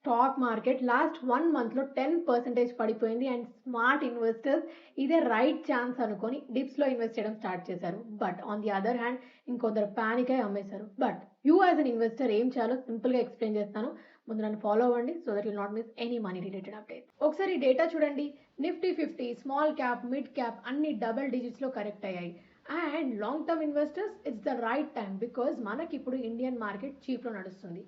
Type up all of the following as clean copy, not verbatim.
Stock market last 1 మంత్‌లో 10% పడిపోయింది. And smart investors ఇదే రైట్ ఛాన్స్ అనుకోని డిప్స్‌లో ఇన్వెస్ట్ చేయడం స్టార్ట్ చేశారు. But on the other hand ఇంకొందరు పానిక్ అయ్యి అమ్మేశారు. But you as an investor ఏం చేయాలో సింపుల్‌గా ఎక్స్‌ప్లెయిన్ చేస్తాను. ముందు నన్ను ఫాలో అవ్వండి so that you'll not miss any money related updates. ఒకసారి ఈ డేటా చూడండి. Nifty 50 small cap, mid cap అన్ని డబుల్ డిజిట్స్‌లో కరెక్ట్ అయ్యాయి. And long term investors it's the right time because మనకిప్పుడు ఇండియన్ మార్కెట్ చీప్‌లో నడుస్తుంది.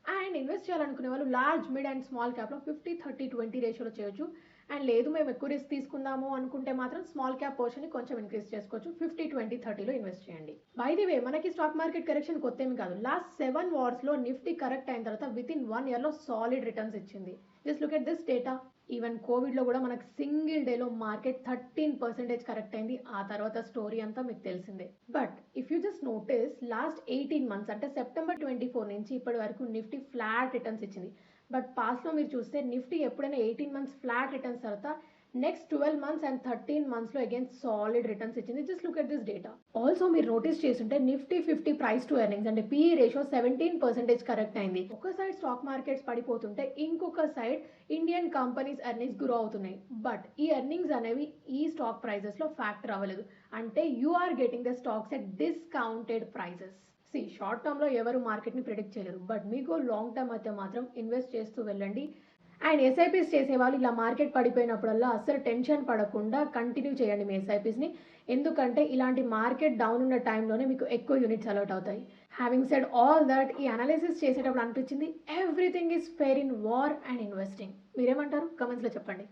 అండ్ ఇన్వెస్ట్ చేయాలనుకునే వాళ్ళు లార్జ్, మిడ్ అండ్ స్మాల్ క్యాప్‌లో 50, 30, 20 రేషియోలో చేయొచ్చు. అండ్ లేదు మేము ఎక్కువ రిస్క్ తీసుకుందాము అనుకుంటే మాత్రం స్మాల్ క్యాప్ పోర్షన్‌ని కొంచెం ఇంక్రీజ్ చేసుకోవచ్చు. 50, 20, 30లో ఇన్వెస్ట్ చేయండి. బై ది వే మనకి స్టాక్ మార్కెట్ కరెక్షన్ కొత్తేమి కాదు. లాస్ట్ 7 వార్స్‌లో నిఫ్టీ కరెక్ట్ అయిన తర్వాత వితిన్ 1 ఇయర్‌లో సాలిడ్ రిటర్న్స్ ఇచ్చింది. Just look at this data. Even కోవిడ్‌లో కూడా మనకు సింగిల్ డేలో మార్కెట్ 13% కరెక్ట్ అయింది. ఆ తర్వాత స్టోరీ అంతా మీకు తెలిసిందే. But if you just notice last 18 months అంటే సెప్టెంబర్ 24 నుంచి ఇప్పటి వరకు నిఫ్టీ ఫ్లాట్ రిటర్న్స్ ఇచ్చింది. బట్ పాస్ట్లో మీరు చూస్తే నిఫ్టీ ఎప్పుడైనా 18 మంత్స్ ఫ్లాట్ రిటర్న్స్ తర్వాత నెక్స్ట్ 12 మంత్స్ అండ్ 13 మంత్స్లో అగైన్ సాలిడ్ రిటర్న్స్ ఇచ్చింది. Just look at this data. Also మీరు నోటీస్ చేస్తుంటే నిఫ్టీ 50 ప్రైస్ టు ఎర్నింగ్స్ అంటే పీఈ రేషియో 17% కరెక్ట్ అయింది. ఒక సైడ్ స్టాక్ మార్కెట్స్ పడిపోతుంటే ఇంకొక side Indian companies earnings grow అవుతున్నాయి. బట్ ఈ ఎర్నింగ్స్ అనేవి ఈ స్టాక్ ప్రైజెస్లో ఫ్యాక్టర్ అవ్వలేదు. అంటే you are getting the stocks at discounted prices. Short టర్మ్లో ఎవరు మార్కెట్ని ప్రిడిక్ట్ చేయలేరు. బట్ మీకు లాంగ్ టర్మ్ అయితే మాత్రం ఇన్వెస్ట్ చేస్తూ వెళ్ళండి. అండ్ ఎస్ఐపీస్ చేసేవాళ్ళు ఇలా మార్కెట్ పడిపోయినప్పుడల్లా అస్సలు టెన్షన్ పడకుండా కంటిన్యూ చేయండి మీ ఎస్ఐపీస్ని. ఎందుకంటే ఇలాంటి మార్కెట్ డౌన్ ఉన్న టైంలోనే మీకు ఎక్కువ యూనిట్స్ అలౌట్ అవుతాయి. హ్యావింగ్ సెడ్ ఆల్ దట్ ఈ అనాలిసిస్ చేసేటప్పుడు అనిపించింది everything is fair in war and investing. మీరేమంటారు? కమెంట్స్లో చెప్పండి.